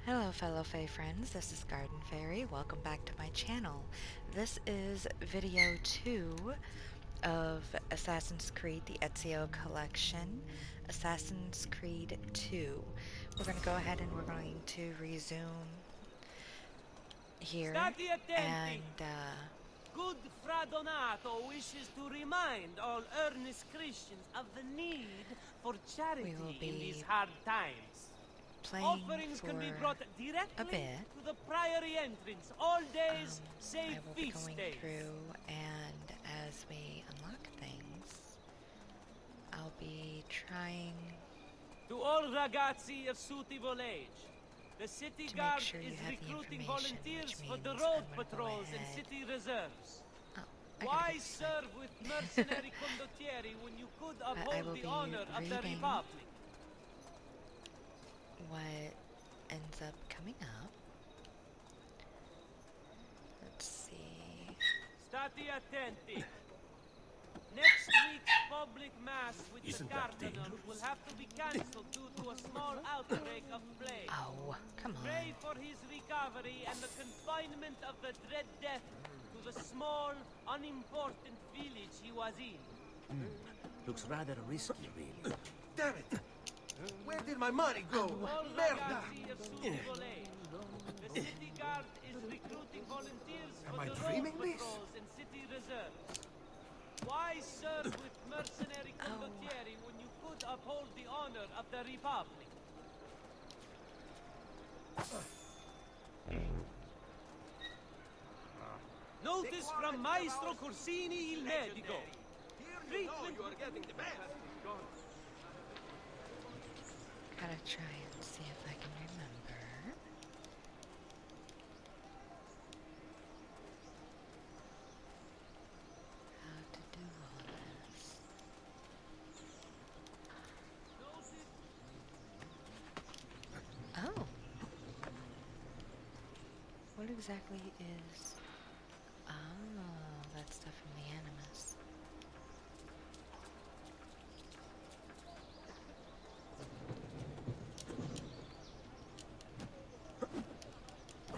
Hello fellow Fae friends, this is Garden Fairy. Welcome back to my channel. This is video 2 of Assassin's Creed the Ezio collection, Assassin's Creed 2. We're going to go ahead and we're going to resume here Stati attenti! and Good Fra Donato wishes to remind all earnest Christians of the need for charity we will in these be hard times. playing Offerings for can be brought a directly bit. to the priory entrance all days save I will be feast going days. through, and as we unlock things, I'll be trying To all ragazzi of suitable age, the city to make guard sure you is have the recruiting information, volunteers which for the means road I'm gonna go patrols and ahead. city reserves. Oh, I gotta Why get this way. serve with mercenary condottieri when you could I uphold will the be honor of the reading Republic? what ends up coming up. Let's see. Stati attenti. Next week's public mass with Isn't the that cardinal dangerous? will have to be cancelled due to a small outbreak of plague. Oh, come Pray on. for his recovery and the confinement of the dread death to the small, unimportant village he was in. Looks rather risky, really. Damn it! Where did my money go? All Merda! ragazzi of suitable age. The city guard is recruiting volunteers for Am I the road dreaming this? patrols and city reserves. Why serve with mercenary Oh. condottieri when you could uphold the honor of the Republic? Notice from Maestro Corsini il medico. Treatment Gotta try and see if I can remember. How to do all this. Oh. What exactly is... Oh, that stuff from the Animus.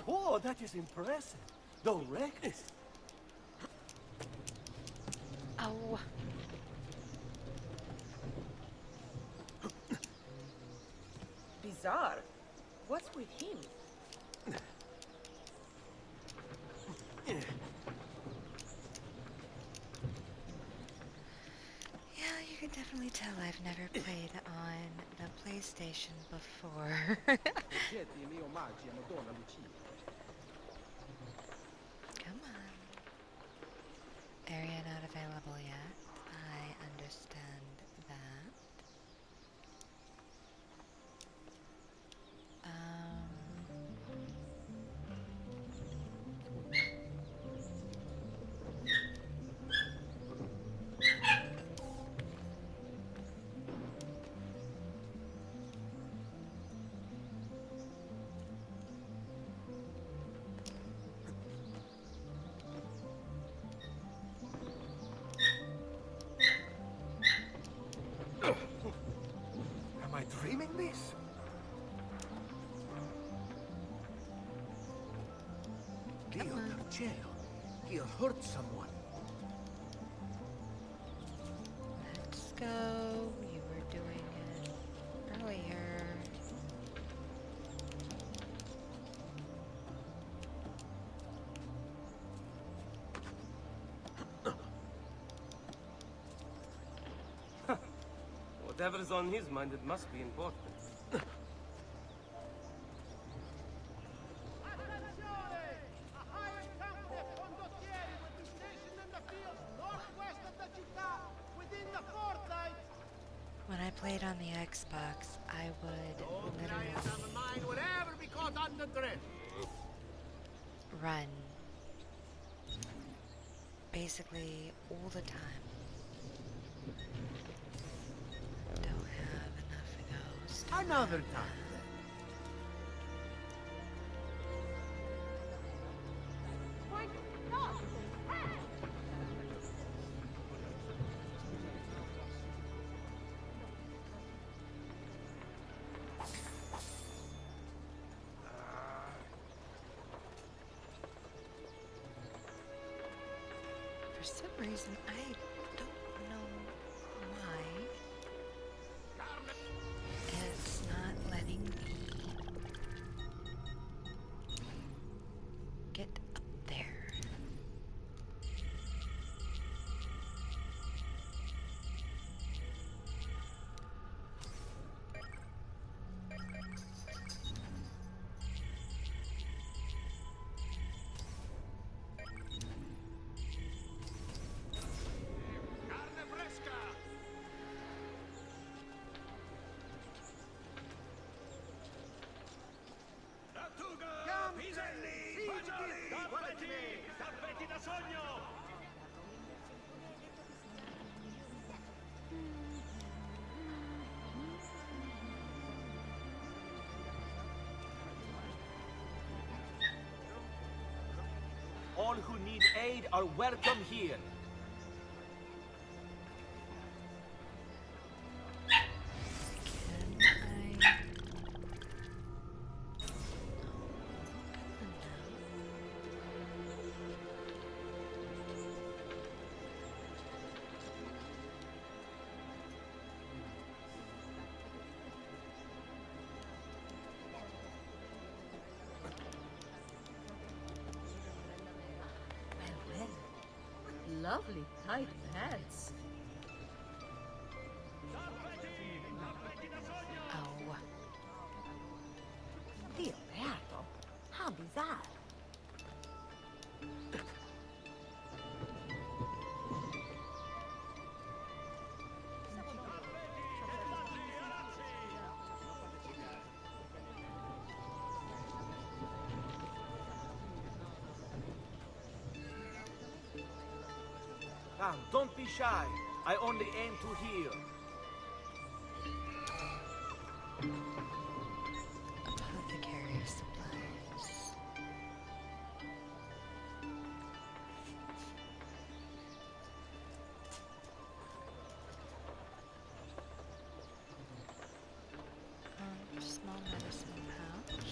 Oh, that is impressive. Don't wreck this. Oh. Bizarre. What's with him? Yeah, you can definitely tell I've never played on the PlayStation before. Come on. Area not available yet. I understand that. Am I dreaming this? Dio del cielo. He hurt someone. Let's go. You were doing it earlier. Whatever's on his mind, it must be important. When I played on the Xbox, I would literally run basically all the time. Don't have enough of those. Another time. some reason, I don't know why it's not letting me get up there. All who need aid are welcome here. Can I? Well, well. Lovely tight pants. Oh, Dioberto, how bizarre. Now, don't be shy. I only aim to heal. apothecary supplies. Small medicine pouch.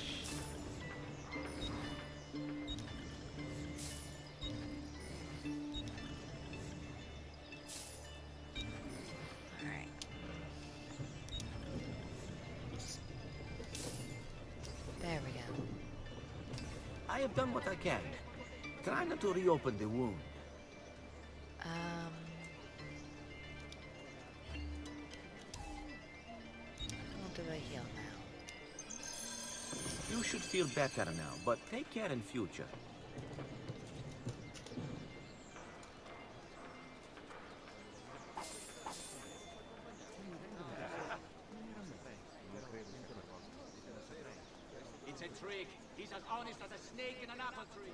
Alright. There we go. I have done what I can. Try not to reopen the wound. We'll do a heal now. You should feel better now, but take care in future. It's a trick. He's as honest as a snake in an apple tree.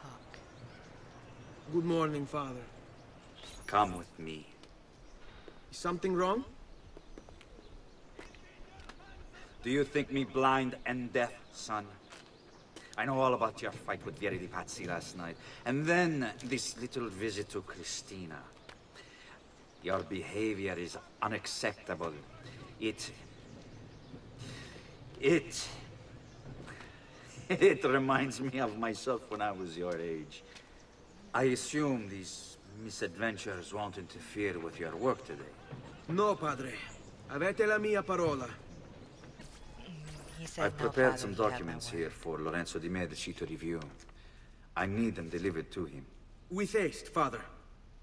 Talk. Good morning, Father. Come with me. Is something wrong? Do you think me blind and deaf, son? I know all about your fight with Vieri di Pazzi last night. And then this little visit to Christina. Your behavior is unacceptable. It reminds me of myself when I was your age. I assume these misadventures won't interfere with your work today. No, Padre. Avete la mia parola. He said I've no, prepared Father, some you have my documents word. here for Lorenzo di Medici to review. I need them delivered to him. With haste, Father.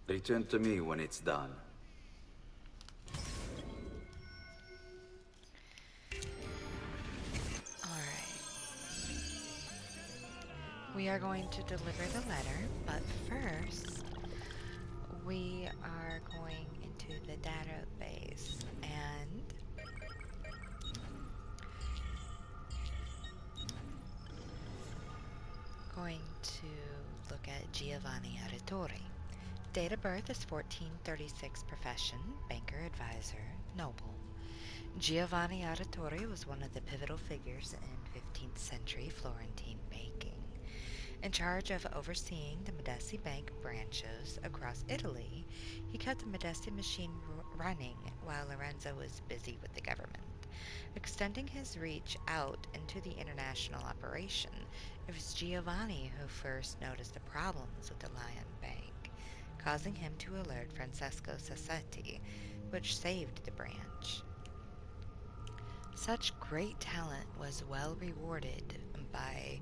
Return to me when it's done. Alright. We are going to deliver the letter, but first, we are going into the database and going to look at Giovanni Auditore. Date of birth is 1436, profession, banker, advisor, noble. Giovanni Auditore was one of the pivotal figures in 15th century Florentine banking. In charge of overseeing the Medici Bank branches across Italy, he kept the Medici machine running while Lorenzo was busy with the government. Extending his reach out into the international operation, it was Giovanni who first noticed the problems with the Lion Bank, causing him to alert Francesco Sassetti, which saved the branch. Such great talent was well rewarded by,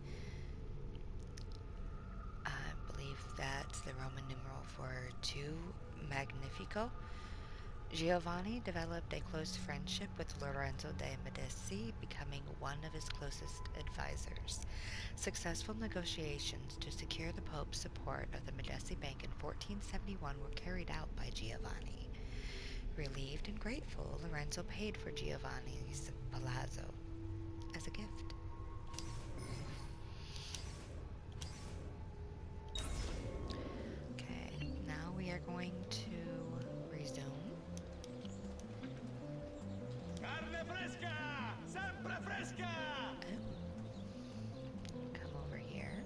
I believe that's the Roman numeral for two, Magnifico. Giovanni developed a close friendship with Lorenzo de' Medici, becoming one of his closest advisors. Successful negotiations to secure the Pope's support of the Medici Bank in 1471 were carried out by Giovanni. Relieved and grateful, Lorenzo paid for Giovanni's palazzo as a gift. Okay, now we are going to resume. Carne fresca! Sempre fresca! Come over here.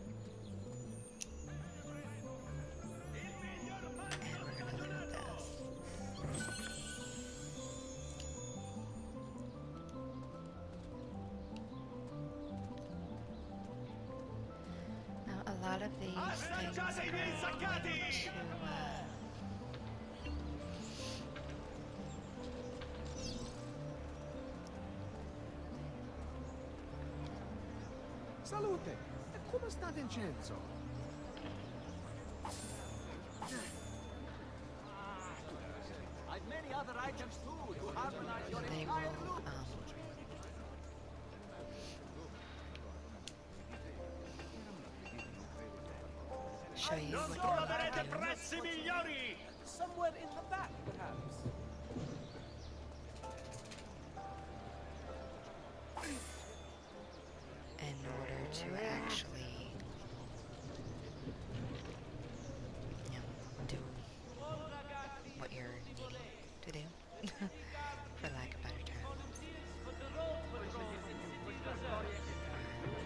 And we're gonna loot this. Now a lot of these things are going to Salute! E come sta Vincenzo? I've many other items too to harmonize your they entire will look. show you what Solo you avrete need to do prezzi migliori! Somewhere in the back, perhaps. in order to actually, do what you're needing to do, for lack of better term,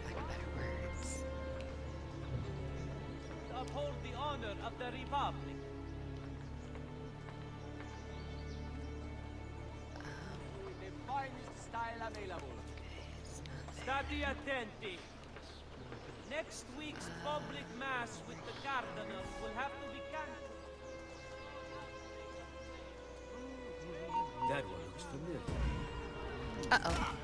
lack of better words. To uphold the honor of the Republic. The finest style available. It's not there. Stati attenti. Next week's public mass with the Cardinal will have to be cancelled. That one looks familiar. Uh-oh.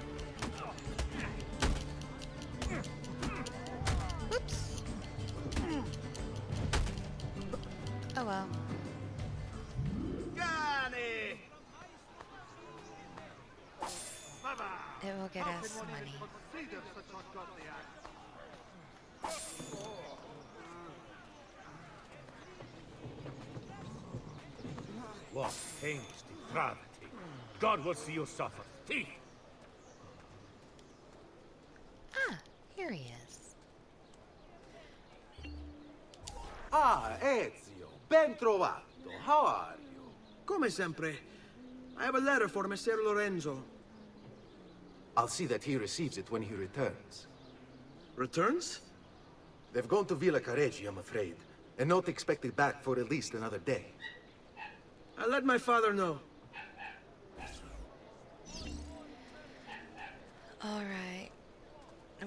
Oops. Oh well. Cane! It will get us money. What heinous depravity! God will see you suffer. Thief! Ah, here he is. Ah, Ezio, ben trovato. How are you? Come sempre. I have a letter for Messer Lorenzo. I'll see that he receives it when he returns. Returns? They've gone to Villa Careggi, I'm afraid, and not expected back for at least another day. I'll let my father know. Alright.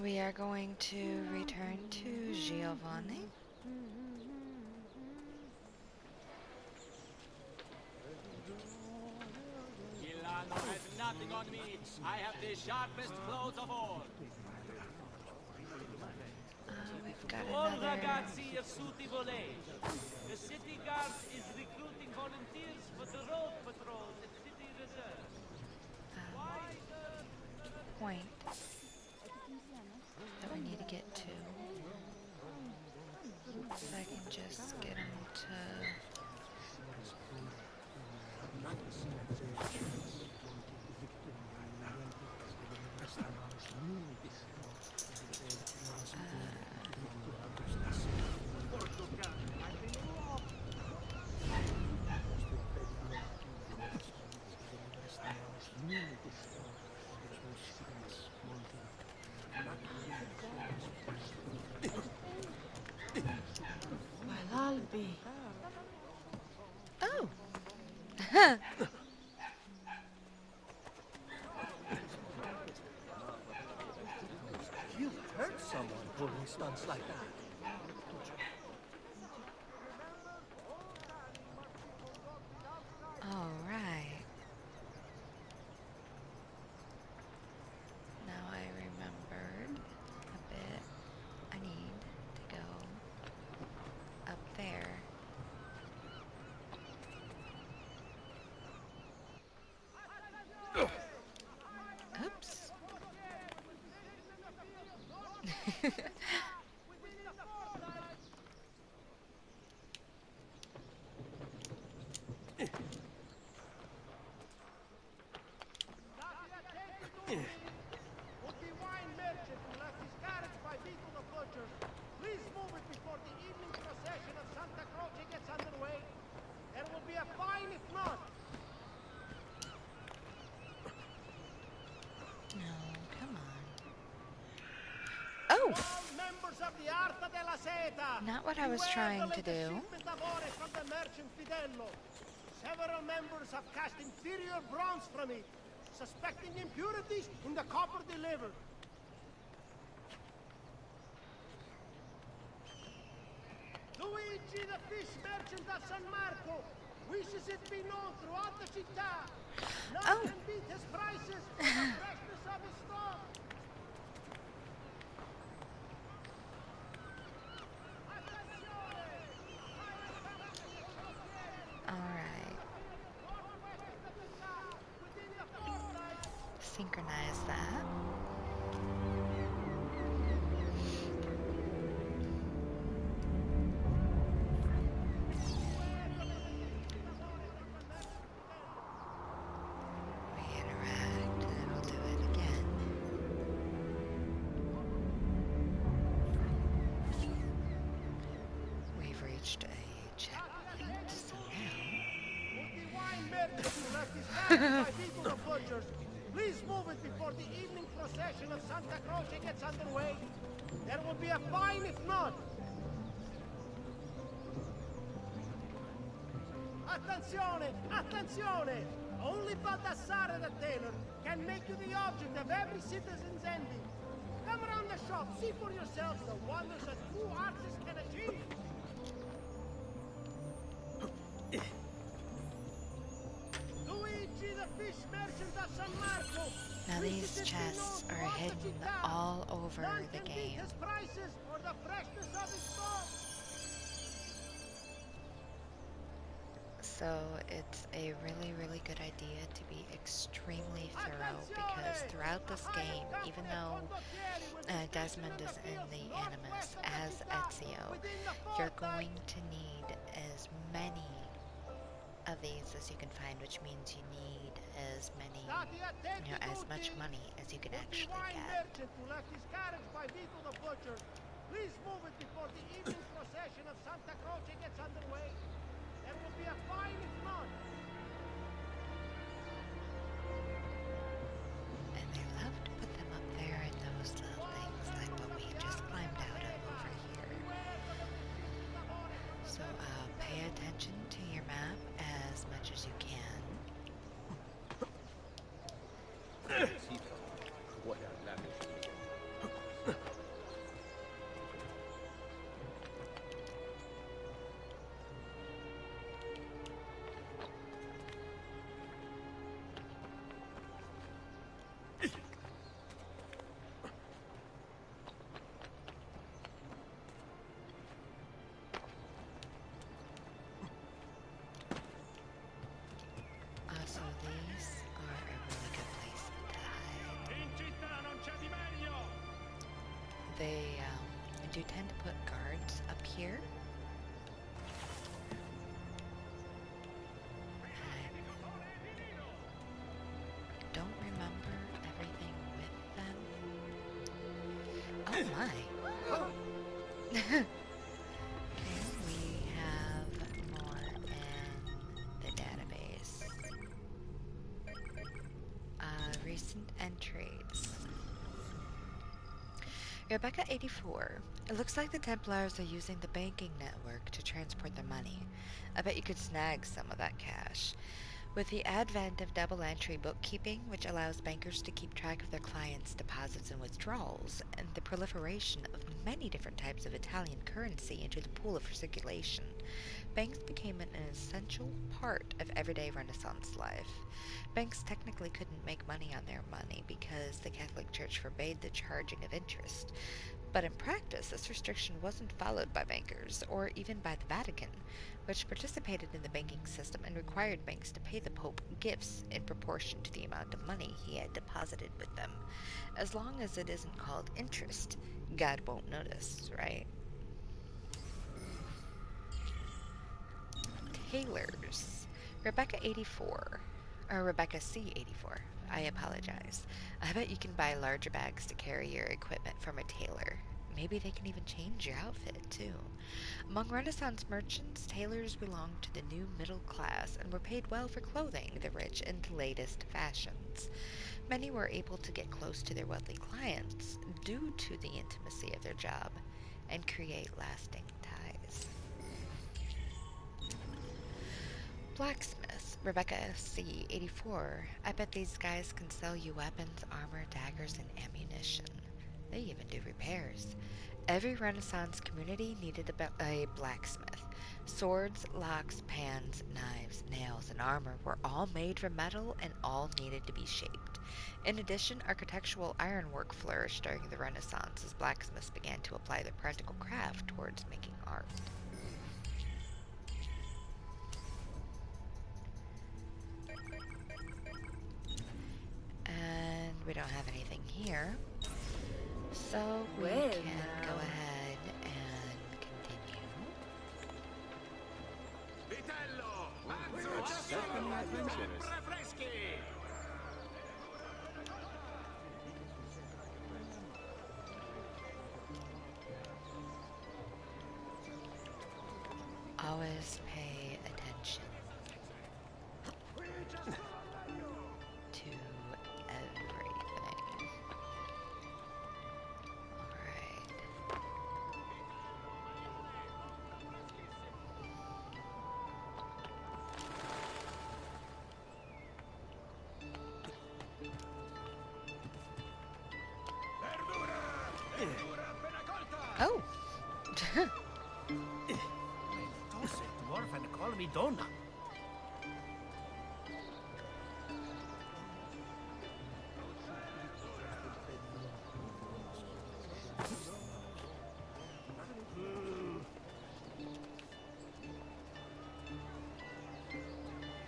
We are going to return to Giovanni. Milano has nothing on me. I have the sharpest clothes of all. We've got All another... ragazzi assuti volei. The city guard is recruiting volunteers for the road patrols at city reserve. point that we need to get to. If I can just get him to... Well, I'll be. Oh. You hurt someone pulling stunts like that. All right. Now I remembered a bit. I need to go up there. Oops. Would the wine merchant who left his carriage by Vito the butcher please move it before the evening procession of Santa Croce gets underway? There will be a fine if not. No, come on. Oh! All members of the Arta della Seta! Not what I was beware trying the to do. shipment of ore from the merchant Fidello. Several members have cast inferior bronze from it, suspecting impurities in the copper delivered. Luigi, the fish merchant of San Marco, wishes it be known throughout the città. None Oh. can beat his prices or the freshness of his stock. Alright. Synchronize that. We interact, and it'll do it again. We've reached a checkpoint, so now... Would the wine merchant who left his carriage by Vito the butchers please move it before the evening procession of Santa Croce gets underway? There will be a fine if not. Attenzione! Attenzione! Only Baldassare the tailor can make you the object of every citizen's envy. Come around the shop, see for yourselves the wonders a true artist can achieve. Luigi, the fish merchant of San Marco. Now wishes these it be chests known are throughout the hidden città. all over None the can beat game. his prices or the freshness of his stock. So it's a really, really good idea to be extremely thorough, because throughout this game, even though Desmond is in the Animus as Ezio, you're going to need as many of these as you can find, which means you need as many, as much money as you can actually Wine get. merchant who left his carriage by Vito the butcher, please move it before the evening procession of Santa Croce gets underway. There will be a fine if not. And they love to put them up there in those little things like what we just climbed out of over here. So pay attention to your map as much as you can. Also, these are a really good place to hide. In città non c'è di meglio! They do tend to put guards up here. I don't remember everything with them. Oh my! Okay, we have more in the database. recent entries. Rebecca 84. It looks like the Templars are using the banking network to transport their money. I bet you could snag some of that cash. With the advent of double entry bookkeeping, which allows bankers to keep track of their clients' deposits and withdrawals, and the proliferation of many different types of Italian currency into the pool of circulation, banks became an essential part of everyday Renaissance life. Banks technically couldn't make money on their money because the Catholic Church forbade the charging of interest, but in practice, this restriction wasn't followed by bankers, or even by the Vatican, which participated in the banking system and required banks to pay the Pope gifts in proportion to the amount of money he had deposited with them. As long as it isn't called interest, God won't notice, right? Tailors. Rebecca 84. Or Rebecca C84. I apologize. I bet you can buy larger bags to carry your equipment from a tailor. Maybe they can even change your outfit, too. Among Renaissance merchants, tailors belonged to the new middle class and were paid well for clothing the rich in the latest fashions. Many were able to get close to their wealthy clients due to the intimacy of their job and create lasting ties. Blacksmiths, Rebecca FC 84. I bet these guys can sell you weapons, armor, daggers, and ammunition. They even do repairs. Every Renaissance community needed a blacksmith. Swords, locks, pans, knives, nails, and armor were all made from metal and all needed to be shaped. In addition, architectural ironwork flourished during the Renaissance as blacksmiths began to apply their practical craft towards making art. And we don't have anything here. So we Well, can now. go ahead and continue. Vitello! That's definitely adventurous. Refreschi! Always pay attention to everything. Alright. Oh! Tosse, dwarf, and call me Donna.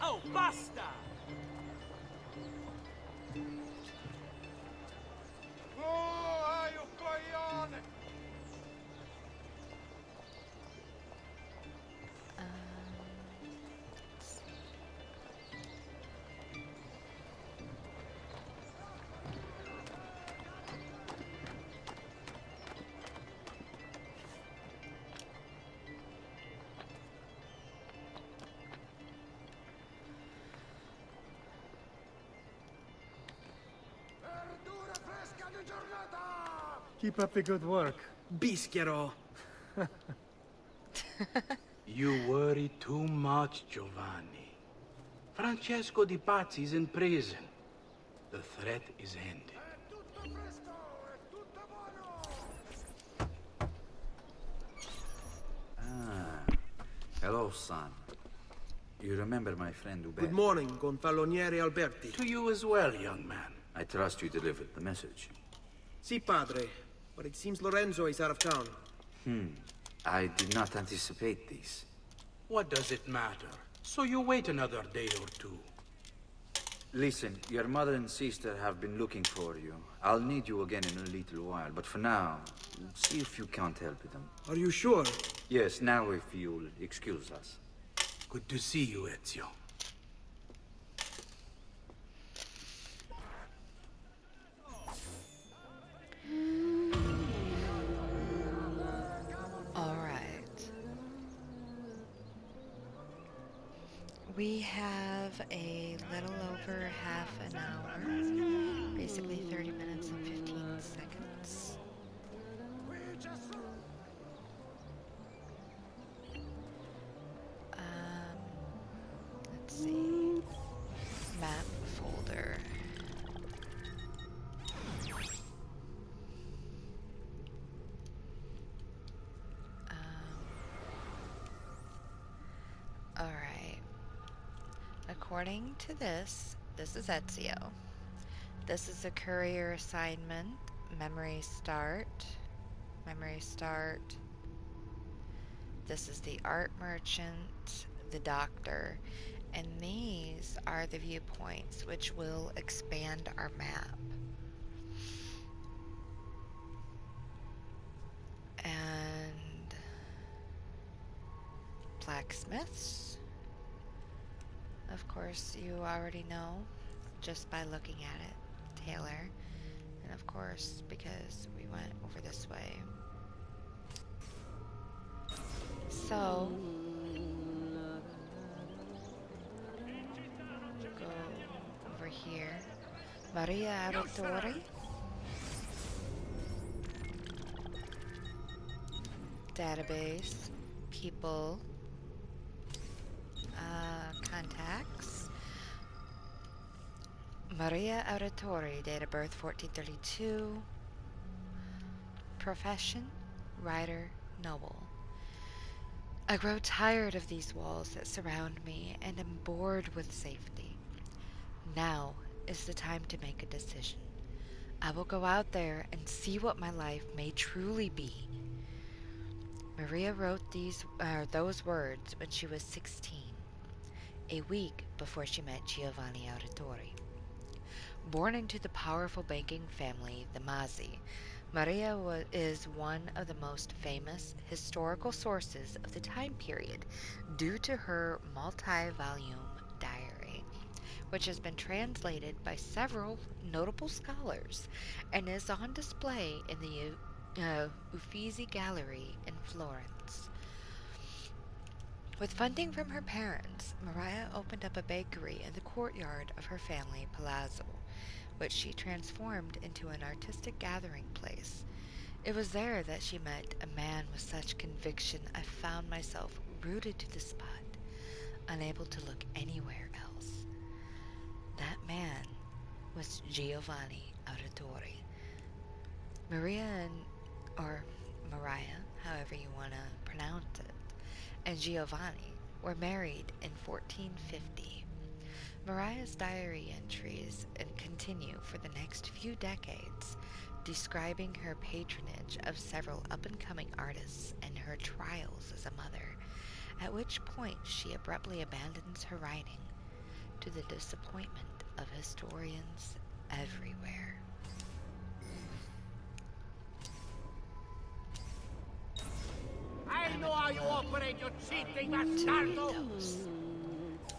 Oh, basta! Keep up the good work. Bischiero. You worry too much, Giovanni. Francesco Di Pazzi's in prison. The threat is ended. Ah, hello, son. You remember my friend Uber? Good morning, Gonfaloniere Alberti. To you as well, young man. I trust you delivered the message. Si, padre. But it seems Lorenzo is out of town. I did not anticipate this. What does it matter? So you wait another day or two. Listen, your mother and sister have been looking for you. I'll need you again in a little while, but for now, see if you can't help them. Are you sure? Yes, now if you'll excuse us. Good to see you, Ezio. Alright. We have a little over half an hour according to this is Ezio. This is a courier assignment. Memory start. Memory start. This is the art merchant, the doctor, and these are the viewpoints which will expand our map. And blacksmiths, of course, you already know just by looking at it. Tailor, and of course, because we went over this way. So, go over here. Maria Auditori. Database. People. Contacts. Maria Auditori, date of birth 1432. Profession, writer, noble. I grow tired of these walls that surround me and am bored with safety. Now is the time to make a decision. I will go out there and see what my life may truly be. Maria wrote those words when she was 16, a week before she met Giovanni Auditori. Born into the powerful banking family, the Mazzi, Maria is one of the most famous historical sources of the time period due to her multi-volume diary, which has been translated by several notable scholars and is on display in the Uffizi Gallery in Florence. With funding from her parents, Maria opened up a bakery in the courtyard of her family palazzo, which she transformed into an artistic gathering place. It was there that she met a man with such conviction I found myself rooted to the spot, unable to look anywhere else. That man was Giovanni Auditori. Mariah, however you want to pronounce it, and Giovanni were married in 1450. Mariah's diary entries continue for the next few decades, describing her patronage of several up-and-coming artists and her trials as a mother, at which point she abruptly abandons her writing, to the disappointment of historians everywhere. I know how you operate, you cheating bastardo!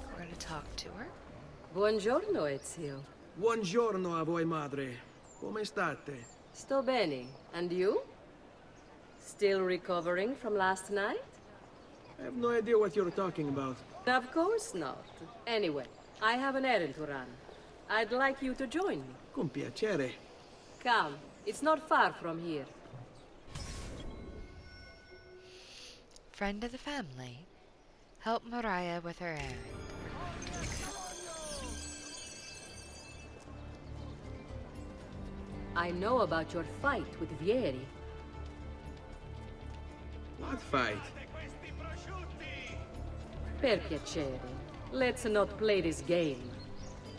We're going to talk to her. Buongiorno, Ezio. Buongiorno a voi, madre. Come state? Sto bene. And you? Still recovering from last night? I have no idea what you're talking about. Of course not. Anyway, I have an errand to run. I'd like you to join me. Con piacere. Come, it's not far from here. Friend of the family, help Maria with her errand. I know about your fight with Vieri. What fight? Per piacere. Let's not play this game.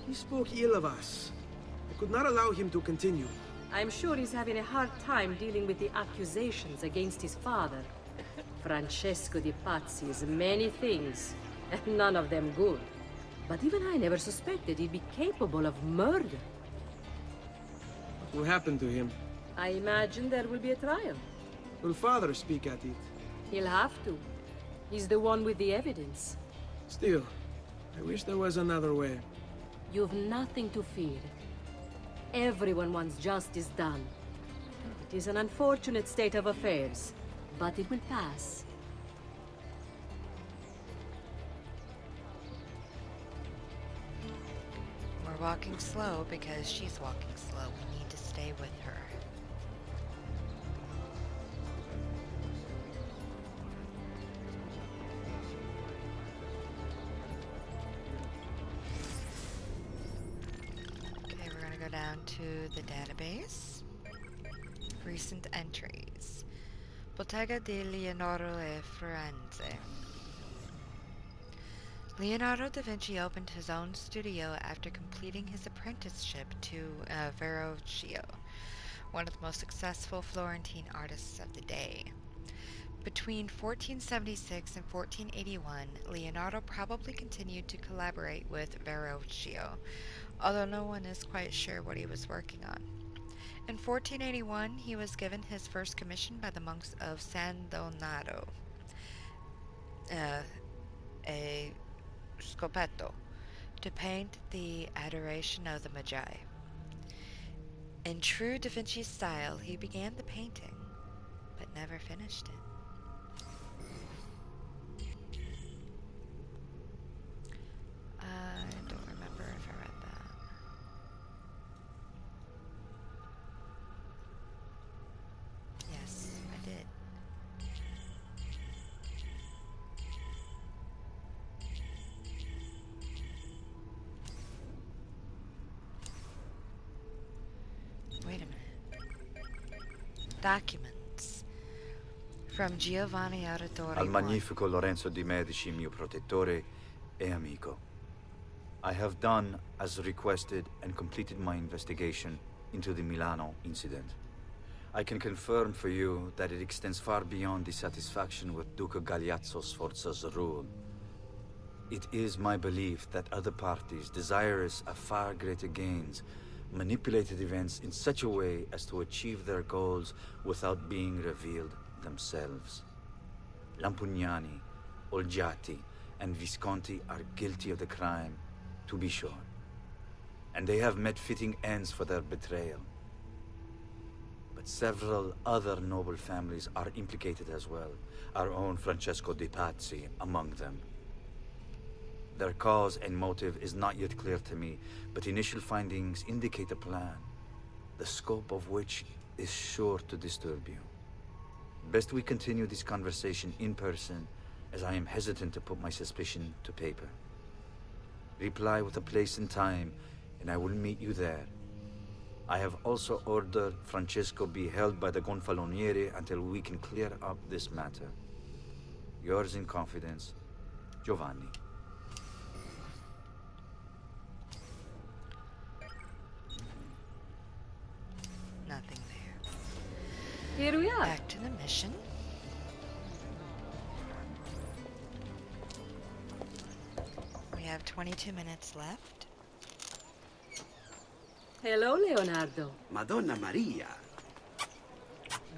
He spoke ill of us. I could not allow him to continue. I'm sure he's having a hard time dealing with the accusations against his father. Francesco di Pazzi is many things, and none of them good. But even I never suspected he'd be capable of murder. What will happen to him? I imagine there will be a trial. Will father speak at it? He'll have to. He's the one with the evidence. Still, I wish there was another way. You've nothing to fear. Everyone wants justice done. It is an unfortunate state of affairs, but it will pass. We're walking slow because she's walking slow. We need to stay with her. Okay, we're going to go down to the database. Recent entries. Bottega di Leonoro e Firenze. Leonardo da Vinci opened his own studio after completing his apprenticeship to Verrocchio, one of the most successful Florentine artists of the day. Between 1476 and 1481, Leonardo probably continued to collaborate with Verrocchio, although no one is quite sure what he was working on. In 1481, he was given his first commission by the monks of San Donato, a scoppetto, to paint the Adoration of the Magi. In true Da Vinci style, he began the painting, but never finished it. I don't remember if I read that. Yes, I did. Wait a minute. Documents from Giovanni Auditore Al I. magnifico Lorenzo di Medici, mio protettore e amico. I have done as requested and completed my investigation into the Milano incident. I can confirm for you that it extends far beyond dissatisfaction with Duca Galeazzo Sforza's rule. It is my belief that other parties, desirous of far greater gains, manipulated events in such a way as to achieve their goals without being revealed themselves. Lampugnani, Olgiati, and Visconti are guilty of the crime, to be sure. And they have met fitting ends for their betrayal. But several other noble families are implicated as well, our own Francesco de' Pazzi among them. Their cause and motive is not yet clear to me, but initial findings indicate a plan, the scope of which is sure to disturb you. Best we continue this conversation in person, as I am hesitant to put my suspicion to paper. Reply with a place and time, and I will meet you there. I have also ordered Francesco be held by the Gonfaloniere until we can clear up this matter. Yours in confidence, Giovanni. Nothing there. Here we are. Back to the mission. We have 22 minutes left. Hello, Leonardo. Madonna Maria,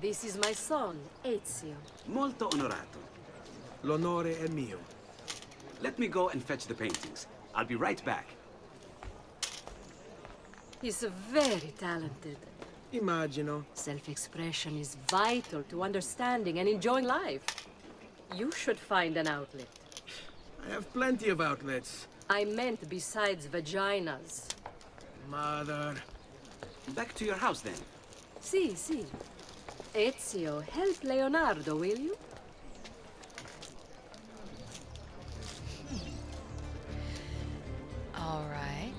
This is my son, Ezio. molto onorato. L'onore è mio. Let me go and fetch the paintings. I'll be right back. He's very talented. Immagino. Self-expression is vital to understanding and enjoying life. You should find an outlet. I have plenty of outlets. I meant besides vaginas. Mother. Back to your house then. Si, si. Ezio, help Leonardo, will you? All right.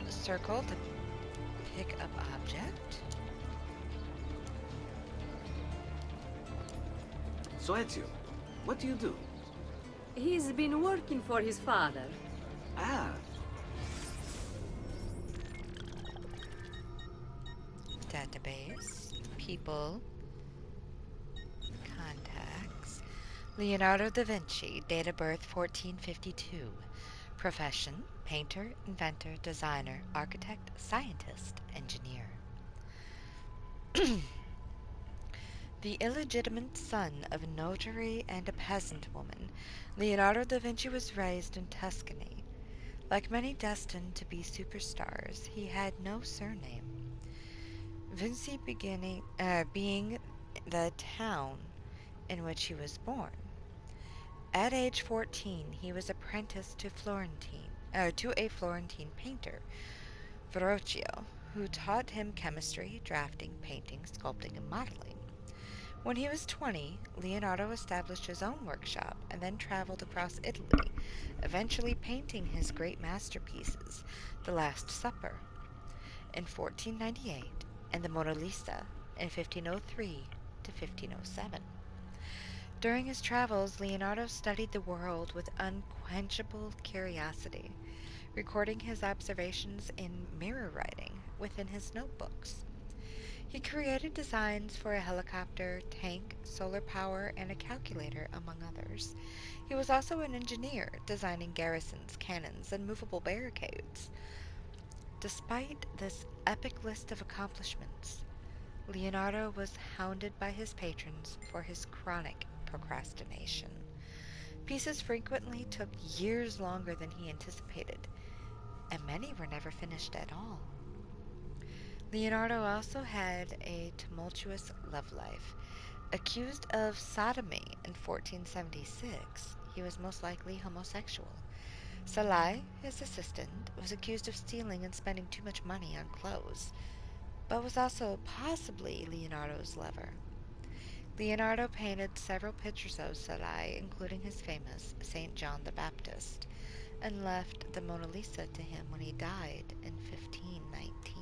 Circle to pick up object. So Ezio, what do you do? He's been working for his father. Ah, Database. People. Contacts. Leonardo da Vinci. Date of birth 1452. Profession. Painter, inventor, designer, architect, scientist, engineer. The illegitimate son of a notary and a peasant woman, Leonardo da Vinci was raised in Tuscany. Like many destined to be superstars, he had no surname. Vinci being the town in which he was born. At age 14, he was apprenticed to a Florentine painter, Verrocchio, who taught him chemistry, drafting, painting, sculpting, and modeling. When he was 20, Leonardo established his own workshop and then traveled across Italy, eventually painting his great masterpieces, The Last Supper, in 1498, and the Mona Lisa in 1503 to 1507. During his travels, Leonardo studied the world with unquenchable curiosity, recording his observations in mirror writing within his notebooks. He created designs for a helicopter, tank, solar power, and a calculator, among others. He was also an engineer, designing garrisons, cannons, and movable barricades. Despite this epic list of accomplishments, Leonardo was hounded by his patrons for his chronic procrastination. Pieces frequently took years longer than he anticipated, and many were never finished at all. Leonardo also had a tumultuous love life. Accused of sodomy in 1476, he was most likely homosexual. Salai, his assistant, was accused of stealing and spending too much money on clothes, but was also possibly Leonardo's lover. Leonardo painted several pictures of Salai, including his famous St. John the Baptist, and left the Mona Lisa to him when he died in 1519.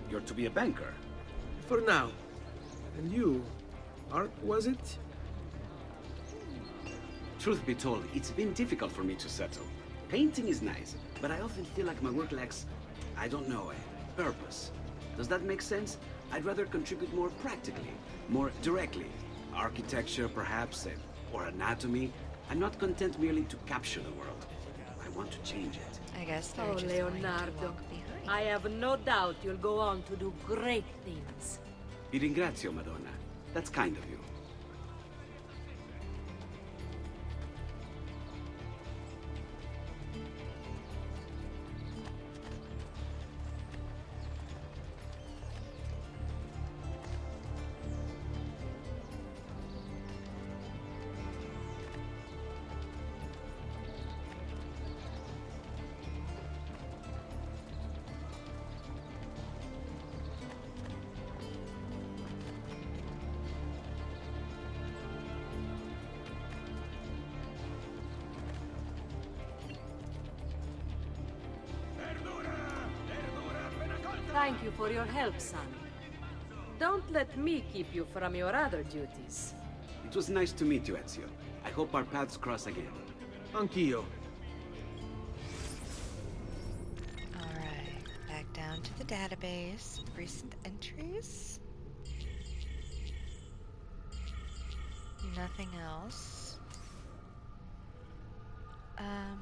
You're to be a banker. For now. And you, art was it? Truth be told, it's been difficult for me to settle. Painting is nice, but I often feel like my work lacks, I don't know, a purpose. Does that make sense? I'd rather contribute more practically, more directly. Architecture, perhaps, or anatomy. I'm not content merely to capture the world. I want to change it. I guess they're Oh, just going to Leonardo, walk behind. I have no doubt you'll go on to do great things. Vi ringrazio, Madonna. That's kind of you. Thank you for your help, son. Don't let me keep you from your other duties. It was nice to meet you, Ezio. I hope our paths cross again. Anch'io. Alright, back down to the database. Recent entries. Nothing else. Alright.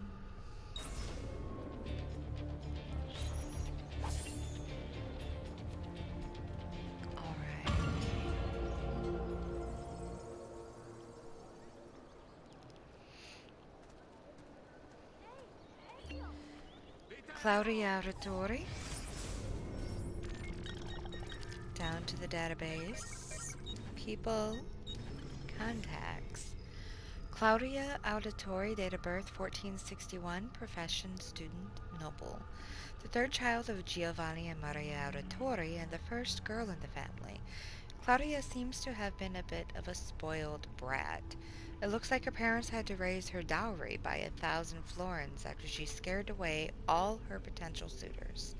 Claudia Auditori. Down to the database. People. Contacts. Claudia Auditori, date of birth 1461, profession student, noble. The third child of Giovanni and Maria Auditori and the first girl in the family. Claudia seems to have been a bit of a spoiled brat. It looks like her parents had to raise her dowry by 1,000 florins after she scared away all her potential suitors.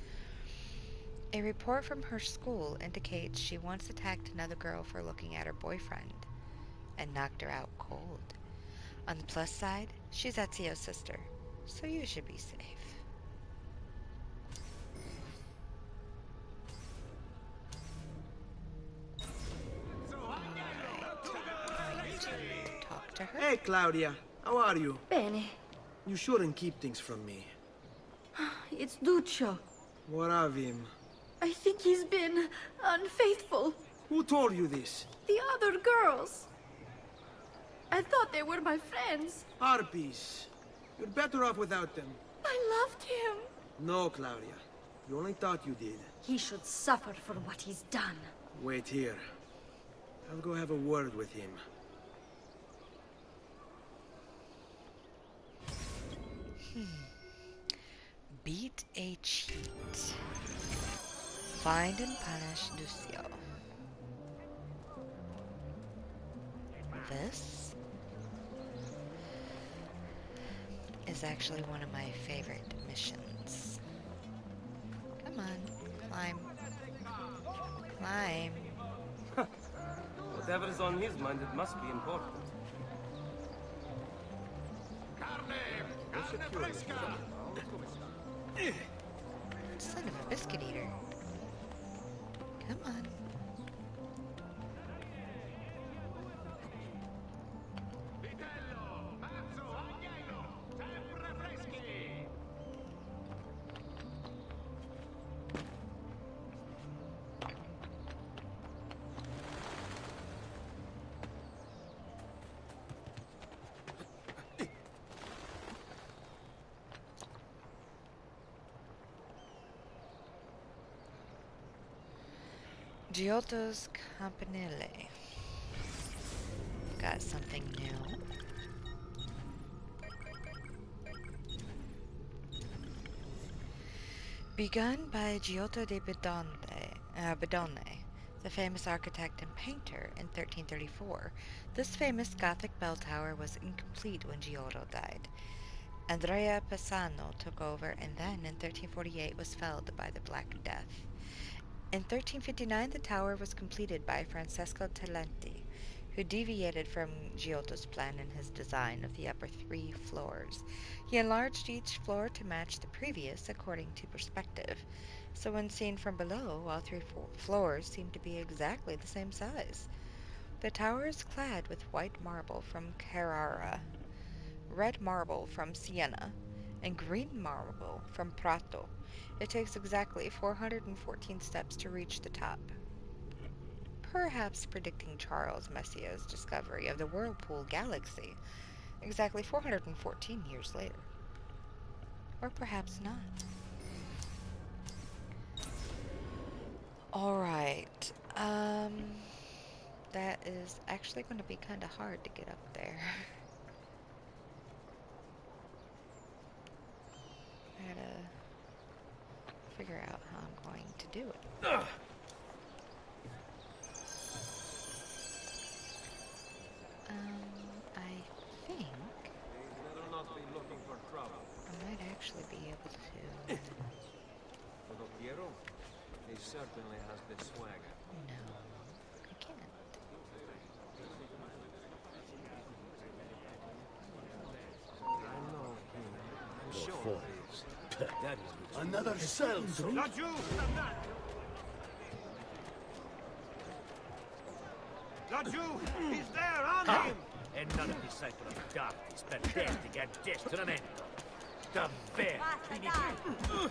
A report from her school indicates she once attacked another girl for looking at her boyfriend and knocked her out cold. On the plus side, she's Ezio's sister, so you should be safe. Talk to her. Hey, Claudia. How are you? Bene. You shouldn't keep things from me. It's Duccio. What of him? I think he's been unfaithful. Who told you this? The other girls. I thought they were my friends. Harpies. You're better off without them. I loved him. No, Claudia. You only thought you did. He should suffer for what he's done. Wait here. I'll go have a word with him. Beat a cheat. Find and punish Lucio. This is actually one of my favorite missions. Come on, climb climb. Whatever is on his mind, it must be important. Son of a biscuit eater. Come on. Giotto's Campanile. Got something new. Begun by Giotto di Bedone, the famous architect and painter, in 1334, this famous Gothic bell tower was incomplete when Giotto died. Andrea Pisano took over and then in 1348 was felled by the Black Death. In 1359 the tower was completed by Francesco Talenti, who deviated from Giotto's plan in his design of the upper 3 floors. He enlarged each floor to match the previous according to perspective, so when seen from below, all 3 floors seem to be exactly the same size. The tower is clad with white marble from Carrara, red marble from Siena, and green marble from Prato. It takes exactly 414 steps to reach the top, perhaps predicting Charles Messier's discovery of the Whirlpool Galaxy exactly 414 years later. Or perhaps not. Alright, that is actually going to be kind of hard to get up there. I gotta figure out how I'm going to do it. I think I might actually be able to. He certainly has the swagger. No, I can't. I know him. I'm sure he is. That is Another cell. Laggiù! Laggiù! He's there, on him! Another disciple of darkness perverting a destramento. Davvero primitivo.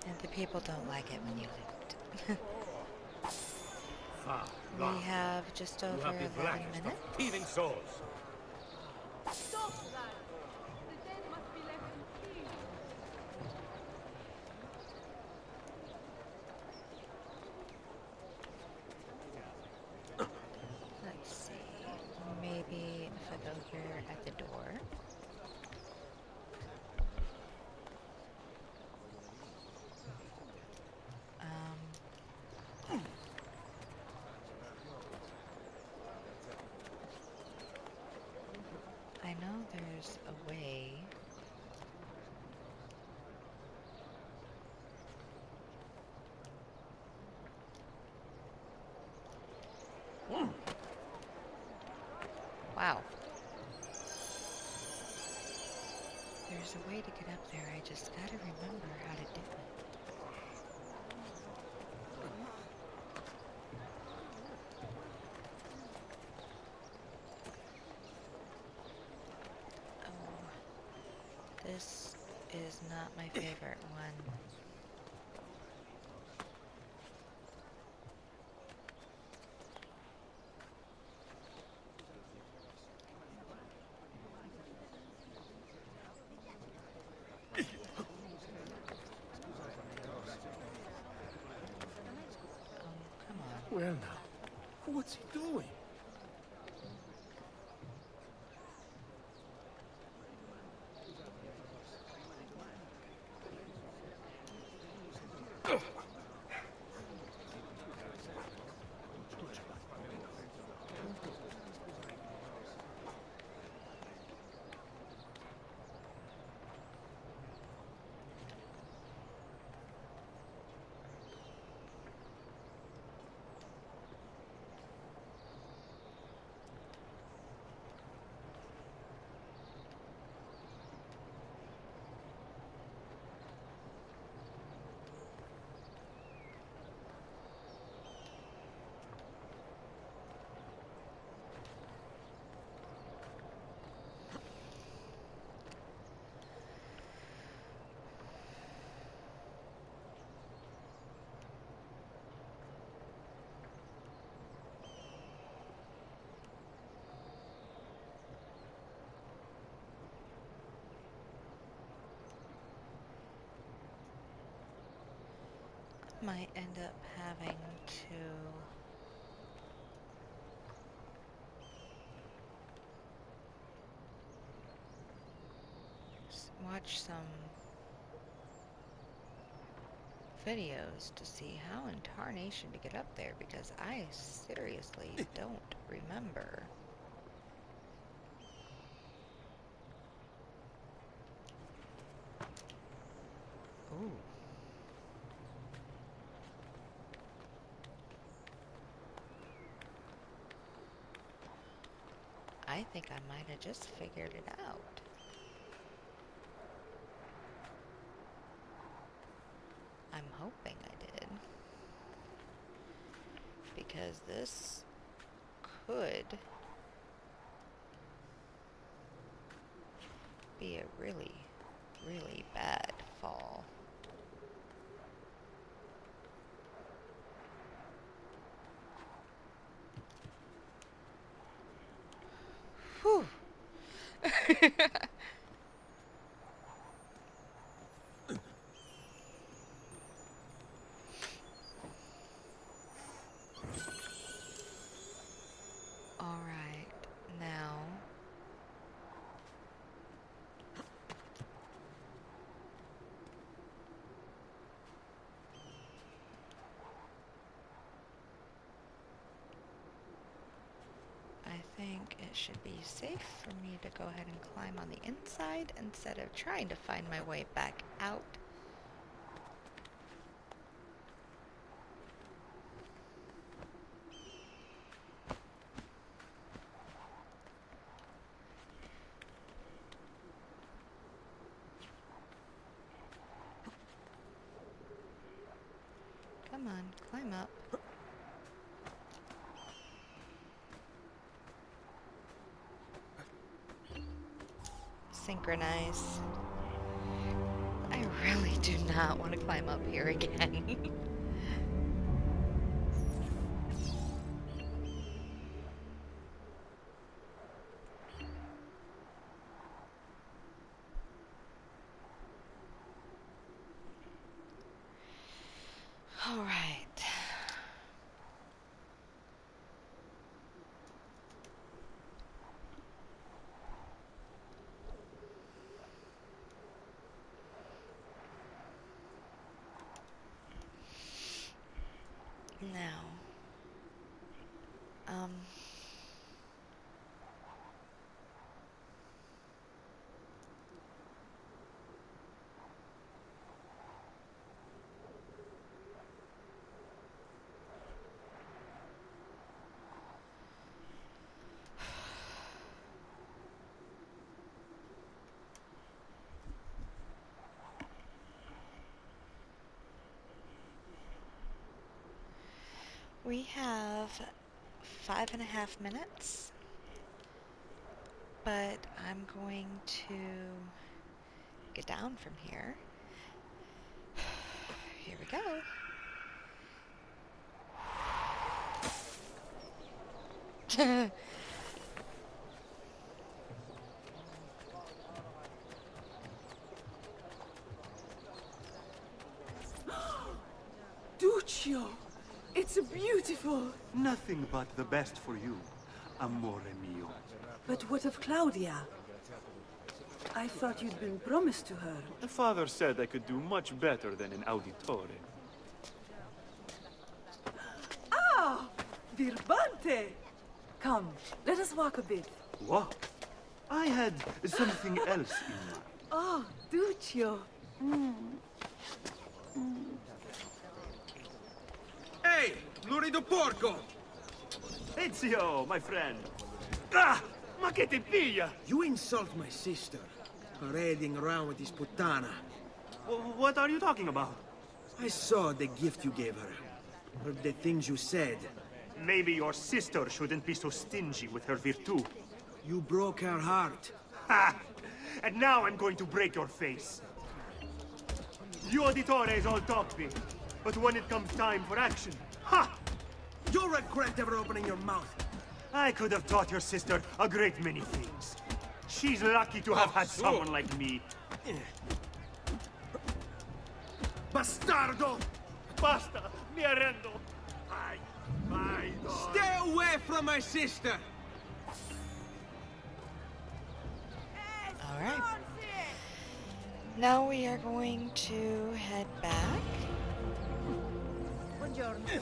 And the people don't like it when you loot. We have just over 11 minutes. Thieving souls. Stop that! The dead must be left in peace. Let's see. Maybe if I go here at the door. I know there's a way. Wow. There's a way to get up there, I just gotta remember how to do it. Oh, this is not my favorite one. Well now, what's he doing? might end up having to watch some videos to see how in tarnation to get up there, because I seriously don't remember. Ooh. I think I might have just figured it out. I'm hoping I did. Because this could be a really, really bad fall. Whew. All right, now I think it should be safe for me to go ahead and climb on the inside instead of trying to find my way back out. Come on, climb up. Synchronize. I really do not want to climb up here again. All right. Now, we have 5.5 minutes, but I'm going to get down from here. Here we go. Duccio! It's beautiful! Nothing but the best for you, amore mio. But what of Claudia? I thought you'd been promised to her. The father said I could do much better than an auditore. Ah! Birbante! Come, let us walk a bit. What? I had something else in mind. Oh, Duccio! Hey, lurido porco! Ezio, my friend. Ah! Ma che ti piglia? You insult my sister, parading around with this puttana. What are you talking about? I saw the gift you gave her. Heard the things you said. Maybe your sister shouldn't be so stingy with her virtù. You broke her heart. Ha! And now I'm going to break your face. You auditores all talk big, but when it comes time for action, ha! You'll regret ever opening your mouth. I could have taught your sister a great many things. She's lucky to have had someone like me. Bastardo! Basta! Mi arrendo! Stay away from my sister! Alright. Now we are going to head back. Buongiorno.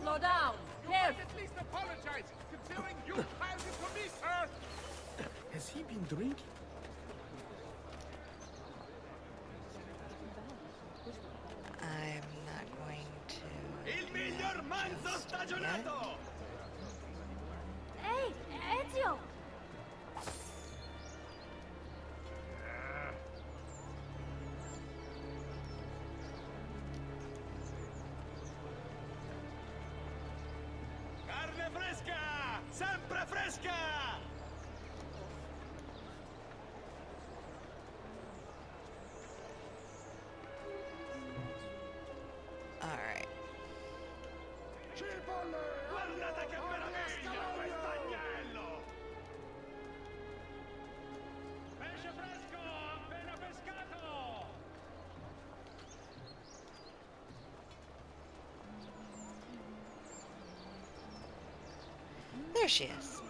Slow down! Careful! At least apologize, considering you piled into me, sir! Has he been drinking? I'm not going to... Il miglior manzo stagionato! Hey, Ezio! Carne fresca! Sempre fresca! Alright. Guardate che meraviglia quest'agnello! Pesce fresco, appena pescato! There she is.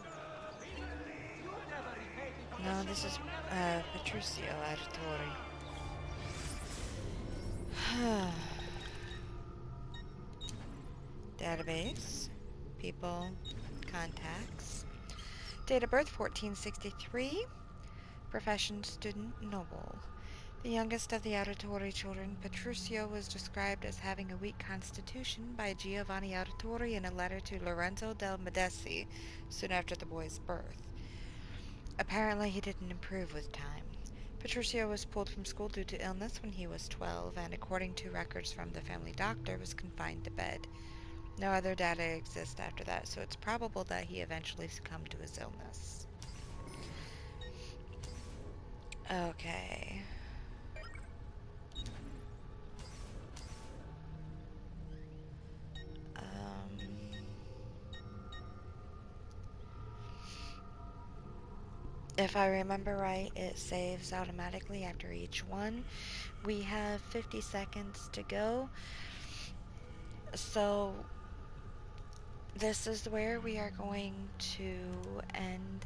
No, this is Petruccio Artori. Database. People. Contacts. Date of birth 1463. Profession student noble. The youngest of the Auditore children, Petruccio was described as having a weak constitution by Giovanni Auditore in a letter to Lorenzo del Medici soon after the boy's birth. Apparently he didn't improve with time. Petruccio was pulled from school due to illness when he was 12, and according to records from the family doctor, was confined to bed. No other data exist after that, so it's probable that he eventually succumbed to his illness. Okay. If I remember right, it saves automatically after each one. We have 50 seconds to go. So this is where we are going to end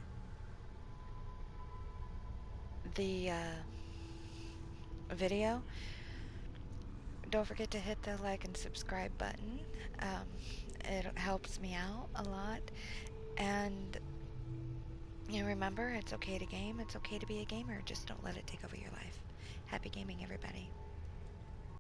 the video. Don't forget to hit the like and subscribe button. It helps me out a lot. And remember, it's okay to game, it's okay to be a gamer, just don't let it take over your life. Happy gaming, everybody.